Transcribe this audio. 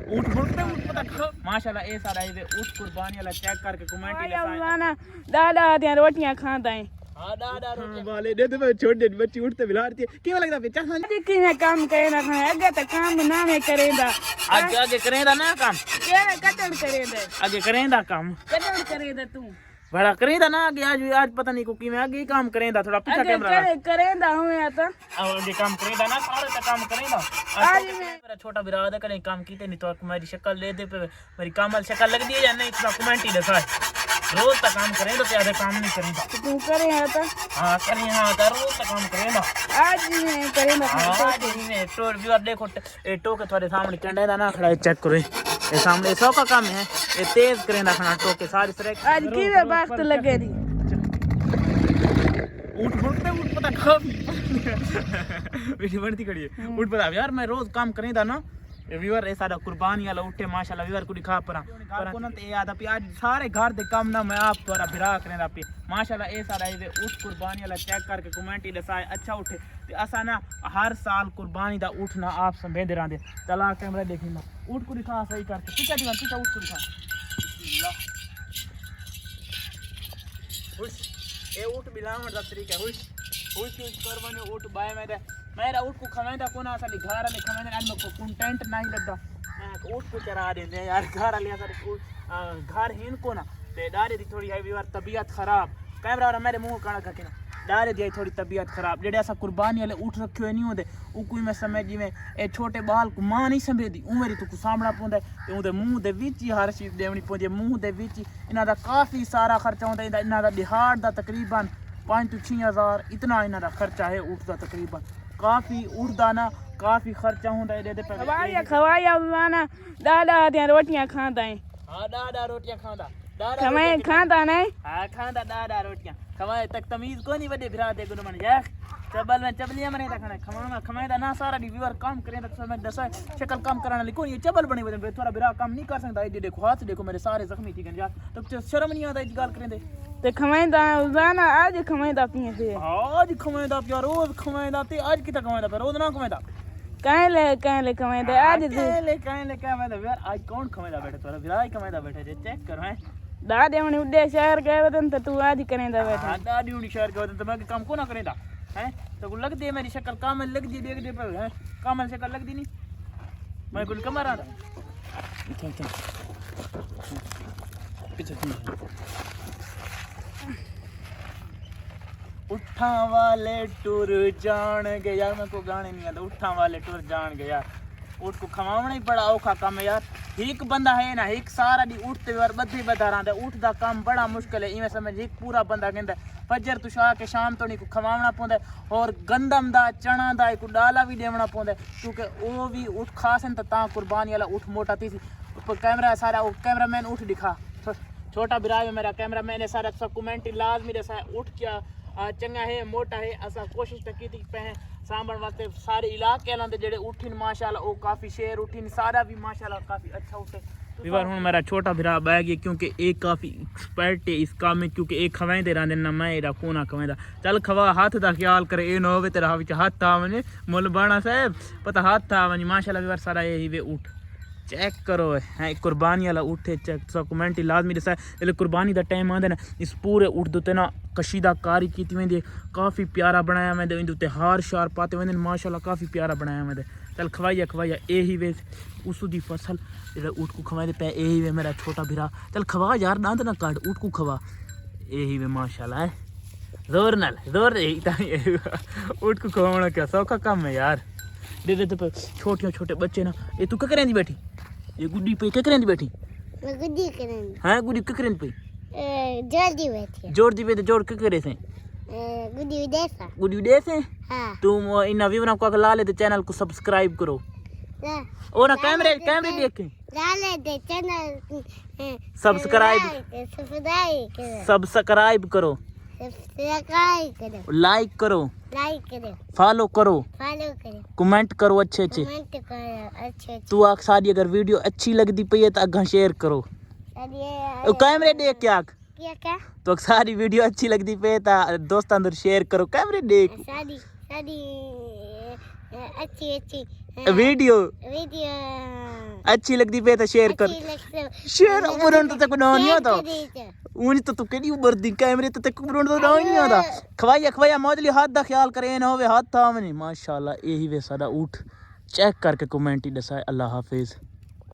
ऊँट बोलते ऊँट पता माशाल्लाह ए सारा ये ऊँट कुर्बानी वाला चेक करके कमेंट ही ना दादा आते रोटियां खाता है हां दादा रोटियां वाले दे दे छोड़ दे बच्ची उठते बिलारती है क्यों लगता पे चल आज की मैं काम करेंदा आगे तो काम ना मैं करेंदा आगे करेंदा ना काम के कटड़ करेंदा आगे करेंदा काम कटड़ करेंदा तू बड़ा करेंदा ना आगे आज पता नहीं को की मैं आगे काम करेंदा थोड़ा पीछा कैमरा करेंदा हूं या तो आगे काम करेंदा ना सारे का काम करेंदा आज मेरा छोटा बिरादर करे काम कीते नहीं तो मेरी शक्ल ले दे पे मेरी कामल शक्ल लग दी है या नहीं थोड़ा कमेंट ही दिखा रोज तक काम करेंदा तो ज्यादा काम नहीं करेंदा तू करे या तो हां करें हां कर रोज तक काम करेंदा आज मैं करेंदा आज में टोर व्यू देखो ए टोके तुम्हारे सामने चंडा ना खड़ा चेक करो ये सामने 100 का काम है ये तेज करेंदा खाना टोके सारी तरह आज की वे वक्त लगे दी ऊँट बोलते ऊँट पता कब वीडियो बनती खड़ी है ऊँट पता यार मैं रोज काम करेंदा ना व्यूअर ऐसा कुर्बानी वाला उठे माशाल्लाह व्यूअर को दिखा पर कोन ते याद पे आज सारे घर दे काम ना मैं आप तोरा बिरा करेंदा पे माशाल्लाह ए सारा ये उठ कुर्बानी वाला चेक करके कमेंट ही दसा अच्छा उठे ते असा ना हर साल कुर्बानी दा उठना आप संभेंदे रहंदे चला कैमरा देखी ना उठ को दिखा सही करके पीछे दीवान पीछे उठ को दिखा खुश ए उठ बिलावन दा तरीका खुश खुश करवाने उठ बाय मेरा उठ को खवांदा कोना साली घर वाले खवांदा आज को कंटेंट नहीं लगदा मैं उठ को चरा देंदे यार घर वाले सारे घर हिन कोना ते डारे दी थोड़ी है यार तबीयत खराब कैमरा वाला मेरे मुंह काना का ना डारे दी थोड़ी तबीयत खराब जेडे ऐसा कुर्बानी वाले उठ रखे नहीं होंदे उ कोई मैं समझ जिवें ए छोटे बाल को मां नहीं संभेदी उमेरी तो को सामना पोंदा ते उदे मुंह दे विच ही हर चीज देवनी पोंदी मुंह दे विच इना दा काफी सारा खर्चा होंदा इना दा दिहाड़ दा तकरीबन 5 to 6 हज़ार इतना इना दा खर्चा है उठ दा तकरीबन काफी उड़दा ना काफी खर्चा होंदा है दे पे खवाया ना दादा आते रोटियां खाता है हां दादा रोटियां खांदा खवाए खाता नहीं हां खांदा दादा रोटियां खवाए तक तमीज कोनी वडे भिरा दे गुन मन यार चबल में चबलियां मने खाना खमादा ना सारा व्यूअर काम करे तो मैं दसा शक्ल काम कराने वाली कोई चबल बने वदे थोड़ा बिरा काम नहीं कर सकता ये देखो हाथ देखो मेरे सारे जख्मी थी यार तो शर्म नहीं आता इस गाल करेंदे ते खमाइंदा रोजाना आज खमाइंदा पिए थे आज खमाइंदा पिया रोज खमाइंदा ते आज किता खमाइंदा पे रोज ना खमाइंदा काहे खमाइंदा आज खमाइंदा यार आज कौन खमाइंदा बैठे तोरा बिरा ही खमाइंदा बैठे जे चेक कर हैं दादे मने उडे शहर गए वदन तो तू आज करेंदा बैठा हां दादी उनी शहर गए वदन तो मैं काम को ना करेंदा हैं तो लग दे मेरी शक्ल काम लग दी देख दे पर हैं काम शक्ल लग दी नहीं मैं कुल कमरा पीछे उठा वाले टूर जान गए यार मैं को गाने नहीं आता उठा वाले टूर जान गए यार उठ को खवावना ही बड़ा औखा काम है यार एक बंदा है ना एक सारा दी उठते यार बद्दी बता रहा उठ दा काम बड़ा मुश्किल है इवें समझ एक पूरा बंदा कहंदा फजर तो शा के शाम तो नहीं को खवावना पौंदा और गंदम दा चना दा को डाला भी देवना पौंदा क्योंकि वो भी उठ खासन ता कुर्बानी वाला उठ मोटा थी कैमरा सारा कैमरामैन उठ दिखा छोटा बिरा है मेरा कैमरामैन है सारा सब कमेंट लाजमी दसा उठ क्या चंगा है मोटा है असा कोशिश तो की थी पे सांभण वास्ते सारे इलाके लांदे जेडे उठिन माशाल्लाह ओ काफी शेर उठिन सारा भी माशाल्लाह काफी अच्छा उठे विवार हुन मेरा छोटा भरा बैग गया क्योंकि एक काफी एक्सपर्ट है इस काम में क्योंकि एक खवाएंदे रहंदे ना मैं एरा कोना खवाएंदा चल खवा हाथ दा ख्याल करे ए न होवे तेरा विच हाथ आ वने मुल बाणा साहब पता हाथ आ वने माशाल्लाह विवार सारा यही वे उठ चेक करो है कुर्बानी वाला उठे चेक सब कमेंट लाजमी दसा એટલે कुर्बानी दा टाइम आंदा ना इस पूरे उठ दुते ना कशीदा कारी कीती वेंदी काफी प्यारा बनाया मैं इंदे उते हार शार पाते वेंदे माशाल्लाह काफी प्यारा बनाया मैं चल खवाइया यही वे उस दी फसल जेड़ा उठ को खवाए पे यही वे मेरा छोटा भिरा चल खवा यार दांत ना काट उठ को खवा यही वे माशाल्लाह जोर नाल जोर उठ को खवाना क्या सौखा काम है यार दे दे पे छोटे बच्चे ना ये तू क्या करेंदी बैठी ये गुड्डी पे क्या करेंदी बैठी मैं गुड्डी करेंदी हां गुड्डी क्या करेंदी पे जल्दी बैठी जोर दी पे जोर क्या करे से गुड्डी देसा हां तुम इन व्यूअर को ला ले चैनल को सब्सक्राइब करो ओ ना कैमरे देख के ला ले दे चैनल सब्सक्राइब करो लाइक करो फॉलो करो कमेंट करो अच्छे तू आख सारी अगर वीडियो अच्छी लगती पई है तो अगा शेयर करो कैमरे देख क्या तो सारी वीडियो अच्छी लगती पे तो दोस्तों अंदर शेयर करो कैमरे देख अच्छी वीडियो अच्छी लगती पे तो शेयर कर शेयर उमरन तो तक ना नहीं आता ऊंच तो तू केडी उबर दी कैमरे तो तक उमरन तो ना ही नहीं आता खवाया मौजली हाथ दा ख्याल करे ना होवे हाथ था नहीं माशाल्लाह यही वे सादा ऊठ चेक करके कमेंट ही दसा अल्लाह हाफिज।